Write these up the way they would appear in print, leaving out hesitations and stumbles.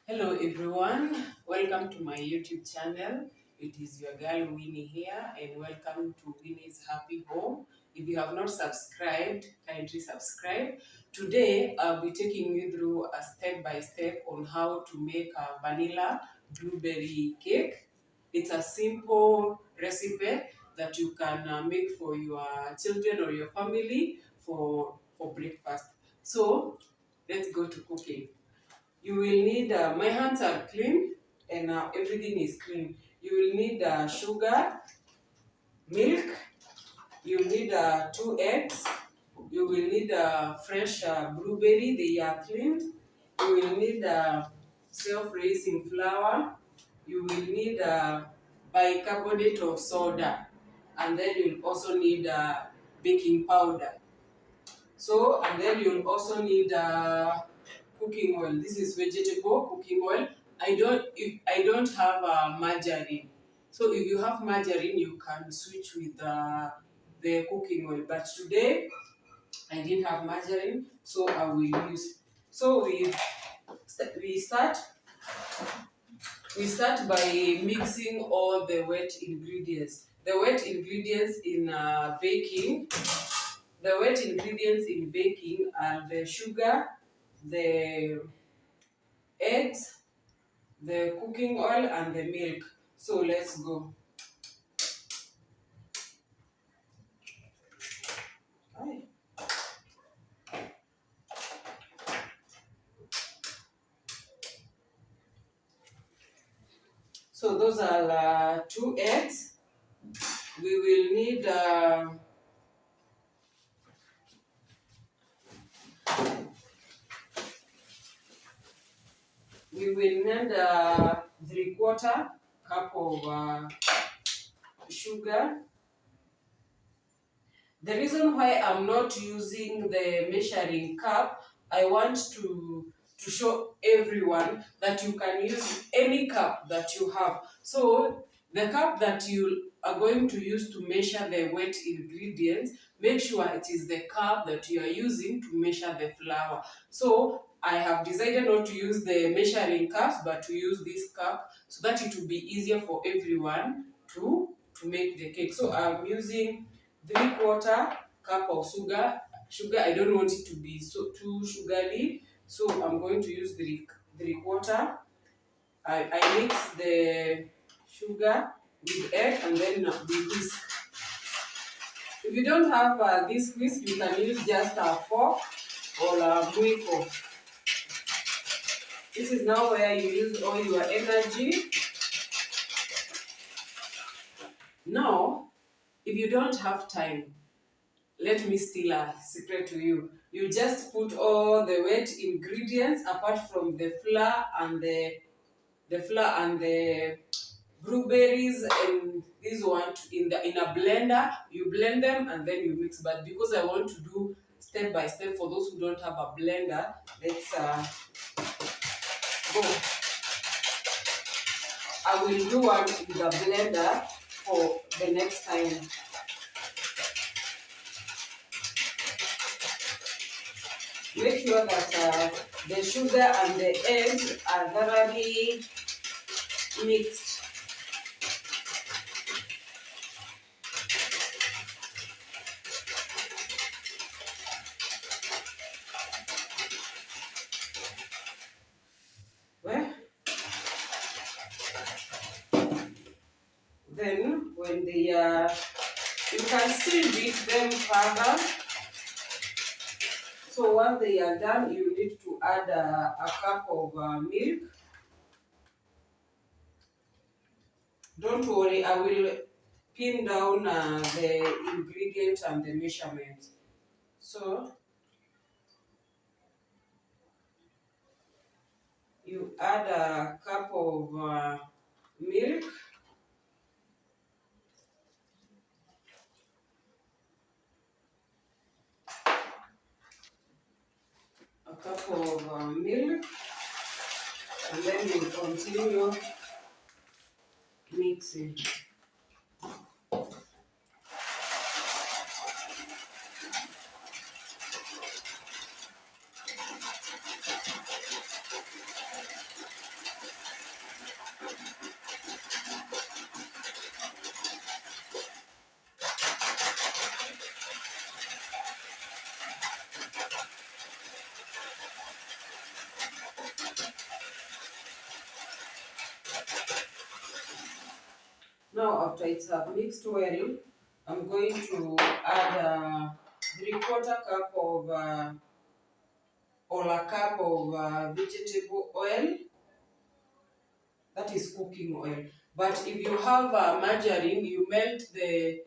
Hello everyone, welcome to my YouTube channel. It is your girl Winnie here and welcome to Winnie's Happy Home. If you have not subscribed, kindly subscribe. Today I'll be taking you through a step-by-step on how to make a vanilla blueberry cake. It's a simple recipe that you can make for your children or your family for breakfast. So let's go to cooking. You will need, my hands are clean and everything is clean. You will need sugar, milk, you will need 2 eggs, you will need fresh blueberry, they are cleaned. You will need self-raising flour, you will need bicarbonate of soda, and then you'll also need baking powder. So, and then you'll also need cooking oil. This is vegetable cooking oil. If I don't have margarine. So if you have margarine, you can switch with the cooking oil. But today I didn't have margarine, so I will use. So we start we start by mixing all the wet ingredients. The wet ingredients in baking. The wet ingredients in baking are the sugar, the eggs, the cooking oil, and the milk. So let's go. Aye. So those are 2 eggs. We will need we will need 3/4 cup of sugar. The reason why I'm not using the measuring cup, I want to show everyone that you can use any cup that you have. So the cup that you are going to use to measure the wet ingredients, make sure it is the cup that you are using to measure the flour. So I have decided not to use the measuring cups, but to use this cup so that it will be easier for everyone to make the cake. So I'm using 3/4 cup of sugar. I don't want it to be so too sugary, so I'm going to use 3/4. I mix the sugar with egg and then we whisk. If you don't have this whisk, you can use just a fork or a mwiko. This is now where you use all your energy. Now, if you don't have time, let me steal a secret to you. You just put all the wet ingredients apart from the flour and the blueberries and this one in a blender. You blend them and then you mix. But because I want to do step by step for those who don't have a blender, let's go. I will do one in the blender for the next time. Make sure that the sugar and the eggs are thoroughly mixed. Well, then when they you can still beat them further. So once they are done, you need to add a cup of milk. Don't worry, I will pin down the ingredients and the measurements. So you add a cup of milk, and then you continue mixing. Now after it's mixed well, I'm going to add 3/4 cup of or a cup of vegetable oil, that is cooking oil. But if you have margarine, you melt the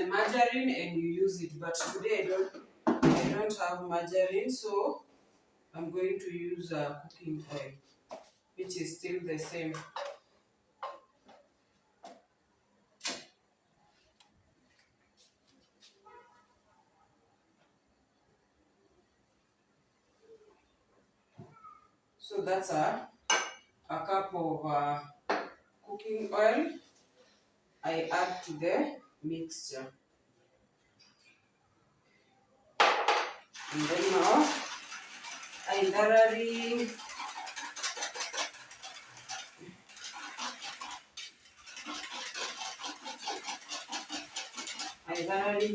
margarine and you use it. But today I don't have margarine, so I'm going to use cooking oil, which is still the same. So that's a cup of cooking oil I add to the mixture. And then now I thoroughly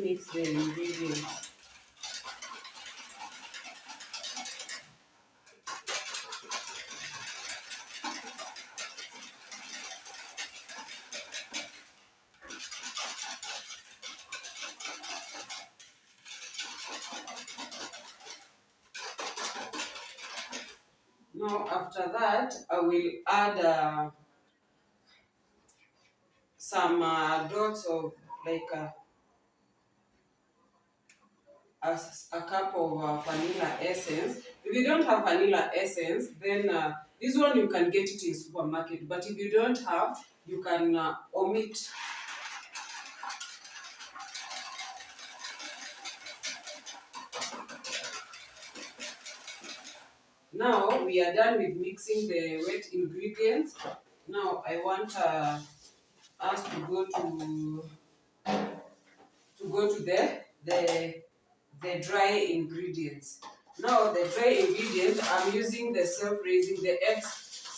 mix the ingredients. Now after that, I will add some dots of like a cup of vanilla essence. If you don't have vanilla essence, then this one you can get it in supermarket. But if you don't have, you can omit. Now we are done with mixing the wet ingredients. Now I want us to go to the dry ingredients. Now the dry ingredients, I'm using the eggs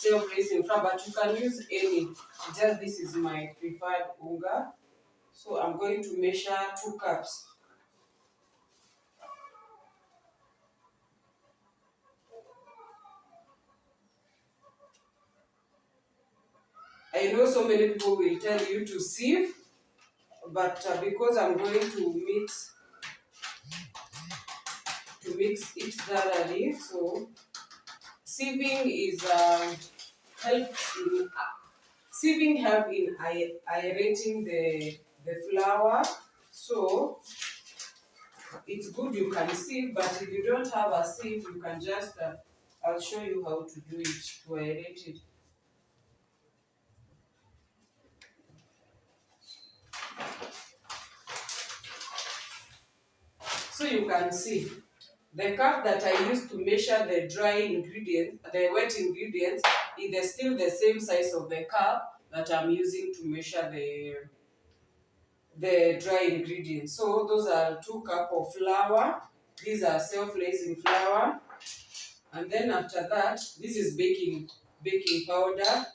self-raising flour, but you can use any. Just this is my preferred unga. So I'm going to measure 2 cups. I know so many people will tell you to sieve, but because I'm going to mix it thoroughly, so sieving is help in aerating the flour. So it's good you can sieve, but if you don't have a sieve, you can just I'll show you how to do it, to aerate it. So you can see the cup that I used to measure the wet ingredients, is still the same size of the cup that I'm using to measure the dry ingredients. So those are 2 cups of flour. These are self-raising flour. And then after that, this is baking powder.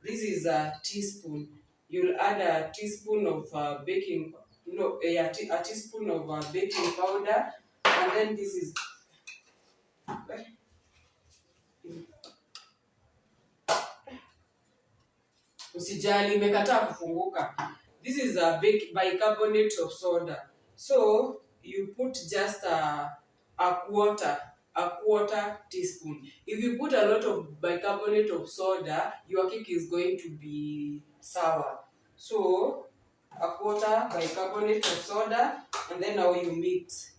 This is a teaspoon. You'll add a teaspoon of a teaspoon of baking powder, and then this is usijali, imekataa kufunguka. This is a bicarbonate of soda. So you put just a quarter teaspoon. If you put a lot of bicarbonate of soda, your cake is going to be sour. So a quarter bicarbonate of soda, and then now you mix.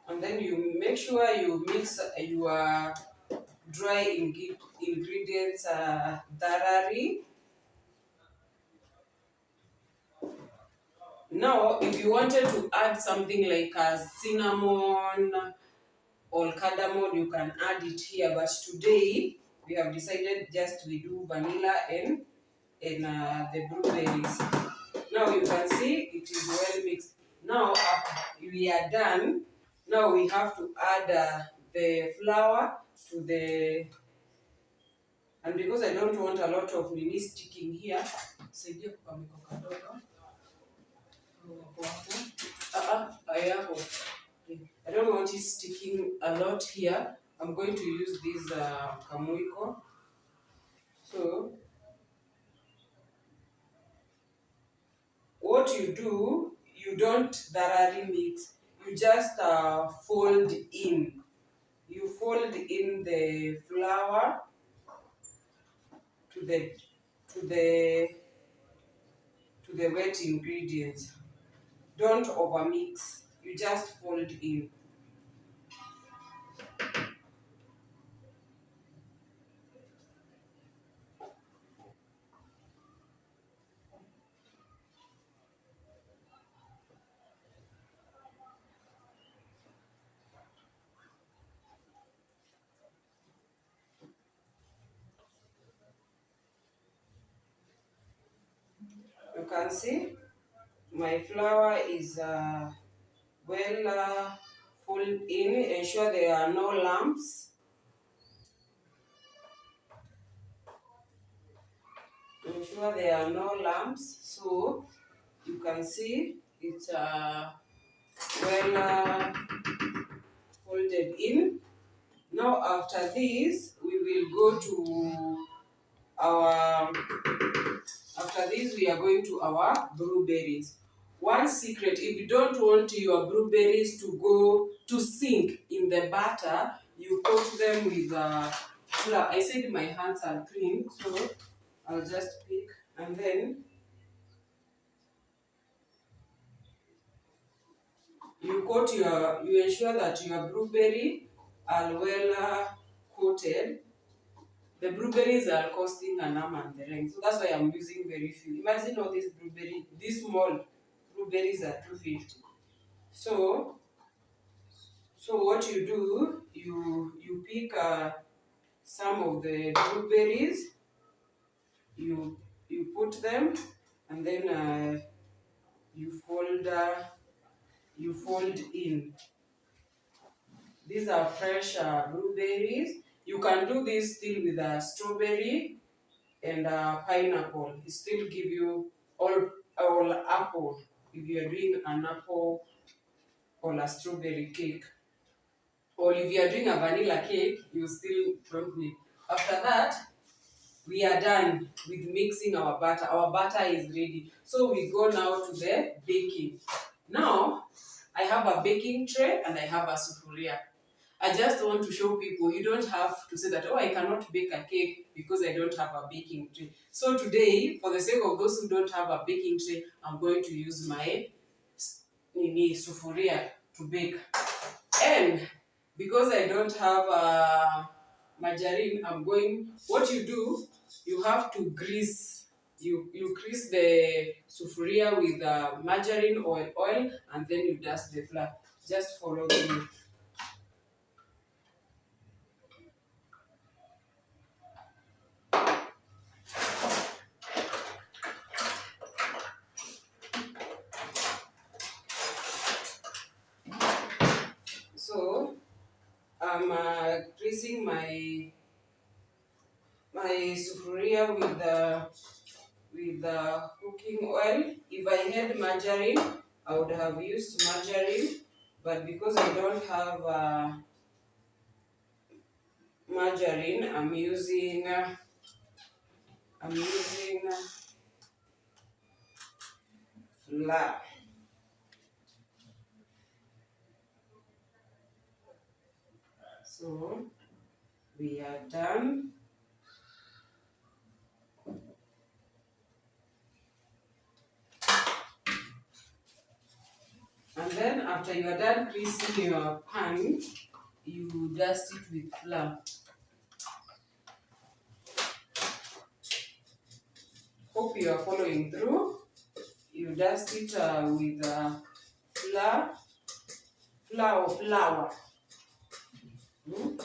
And then you make sure you mix your dry ingredients thoroughly. Now, if you wanted to add something like a cinnamon or cardamom, you can add it here. But today, we have decided just we do vanilla and the blueberries. Now you can see it is well mixed. Now we are done. Now we have to add the flour to the, and because I don't want a lot of mini sticking here, I don't want it sticking a lot here. I'm going to use this kamuiko. So what you do, you don't thoroughly mix. You just fold in. You fold in the flour to the to the to the wet ingredients. Don't overmix. You just fold in. You can see my flour is well fold in. Ensure there are no lumps. Ensure there are no lumps. So you can see it's well folded in. Now after this, we will go to our, after this we are going to our blueberries. One secret, if you don't want your blueberries to go to sink in the batter, you coat them with flour. I said my hands are clean, so I'll just pick, and then you ensure that your blueberry are well coated. The blueberries are costing an arm and the ring, so that's why I'm using very few. Imagine all these blueberries, these small blueberries are 250. So, so what you do, you pick some of the blueberries, you put them, and then you fold in. These are fresh blueberries. You can do this still with a strawberry and pineapple. It still give you all apple if you are doing an apple or a strawberry cake. Or if you are doing a vanilla cake, you still don't need. After that, we are done with mixing our butter. Our butter is ready. So we go now to the baking. Now, I have a baking tray and I have a sufuria. I just want to show people you don't have to say that, oh, I cannot bake a cake because I don't have a baking tray. So today, for the sake of those who don't have a baking tray, I'm going to use my sufuria to bake. And because I don't have a margarine, what you do, you have to grease. You grease the sufuria with margarine or oil, and then you dust the flour. Just follow me. So I'm greasing my sufuria with cooking oil. If I had margarine, I would have used margarine, but because I don't have margarine, I'm using flour. So we are done. And then after you are done greasing your pan, you dust it with flour. Hope you are following through. You dust it with flour, flour. Hmm?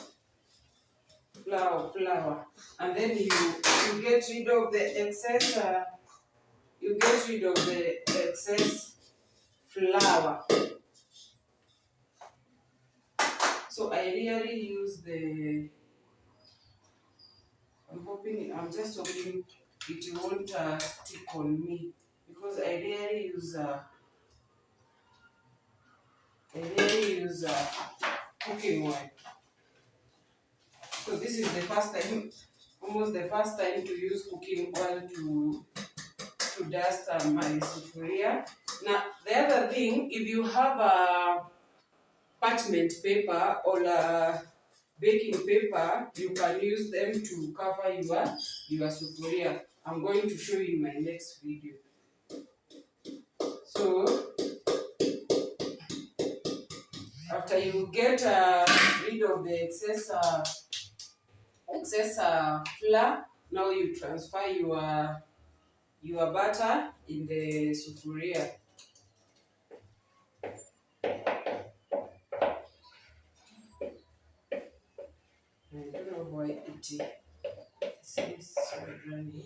Flour, and then you get rid of the excess. You get rid of the excess flour. So I really use the. I'm just hoping it won't stick on me because I really use. I really use cooking oil. So this is the first time, almost the first time to use cooking oil to dust my sufuria. Now the other thing, if you have a parchment paper or a baking paper, you can use them to cover your sufuria. I'm going to show you in my next video. So after you get rid of the excess flour, now you transfer your butter in the sufuria. I don't know why it seems so runny.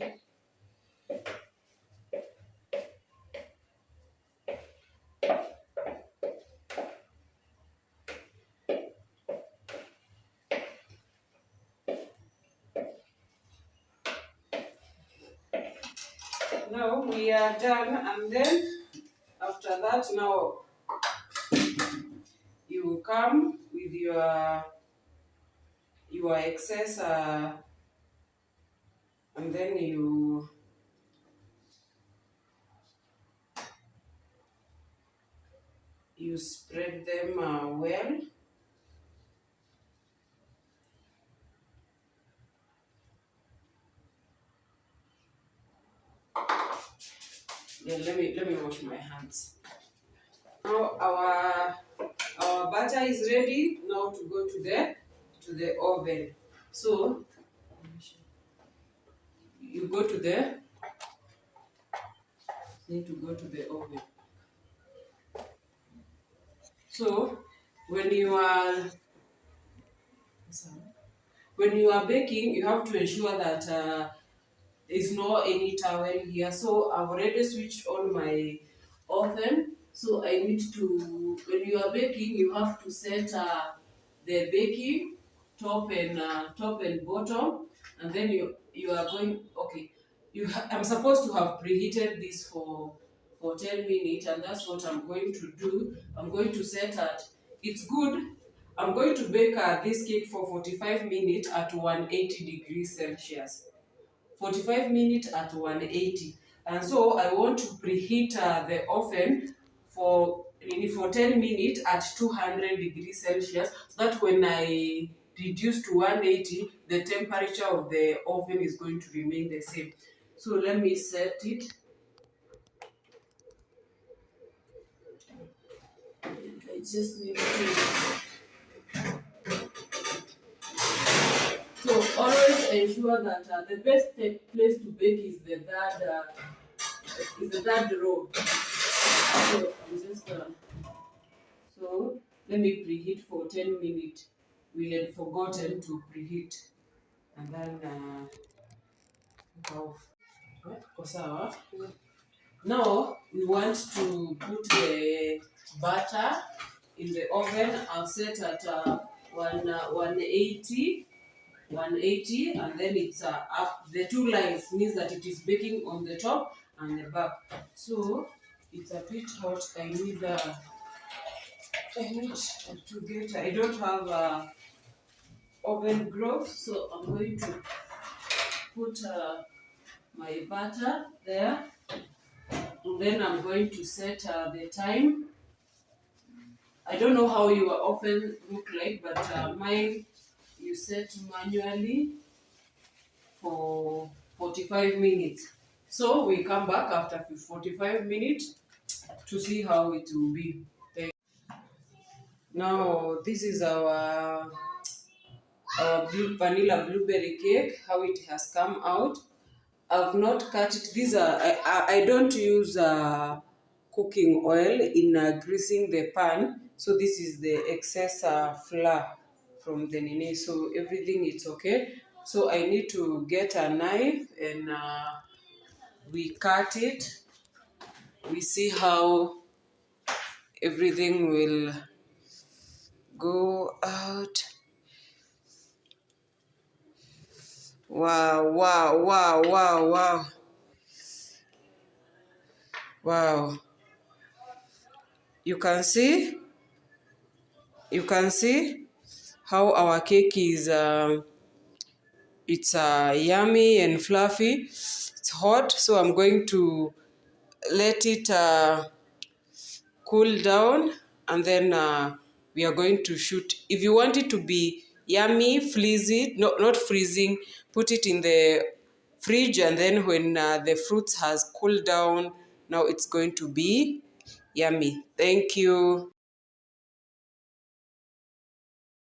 Now we are done, and then after that, now you come with your excess, and then you spread them well. Yeah, let me wash my hands. Now our butter is ready. Now to go to the oven. So you need to go to the oven. So when you are baking, you have to ensure that there's no any towel here. So I've already switched on my oven. So I need to, when you are baking, you have to set the baking top and bottom, and then you are going. Okay, I'm supposed to have preheated this for 10 minutes, and that's what I'm going to do. I'm going to set at, it's good. I'm going to bake this cake for 45 minutes at 180 degrees Celsius. 45 minutes at 180. And so I want to preheat the oven for 10 minutes at 200 degrees Celsius, so that when I reduce to 180, the temperature of the oven is going to remain the same. So let me set it. I just need to. So always ensure that the best place to bake is the third row. So I'm just so let me preheat for 10 minutes. We had forgotten to preheat, and then now we want to put the butter in the oven. I'll set at 180, and then it's up. The two lines means that it is baking on the top and the back. So it's a bit hot. I need to get. I don't have oven glove, so I'm going to put my butter there, and then I'm going to set the time. I don't know how your oven look like, but mine you set manually for 45 minutes. So we come back after 45 minutes to see how it will be. Now this is our vanilla blueberry cake, how it has come out. I've not cut it. These are I don't use cooking oil in greasing the pan. So this is the excess flour from the nene. So everything is okay. So I need to get a knife and we cut it. We see how everything will go out. Wow, wow, wow, wow, wow. Wow. You can see how our cake is It's yummy and fluffy. It's hot, so I'm going to let it cool down, and then we are going to shoot. If you want it to be yummy, freeze it, no, not freezing, put it in the fridge, and then when the fruits has cooled down, now it's going to be yummy. Thank you.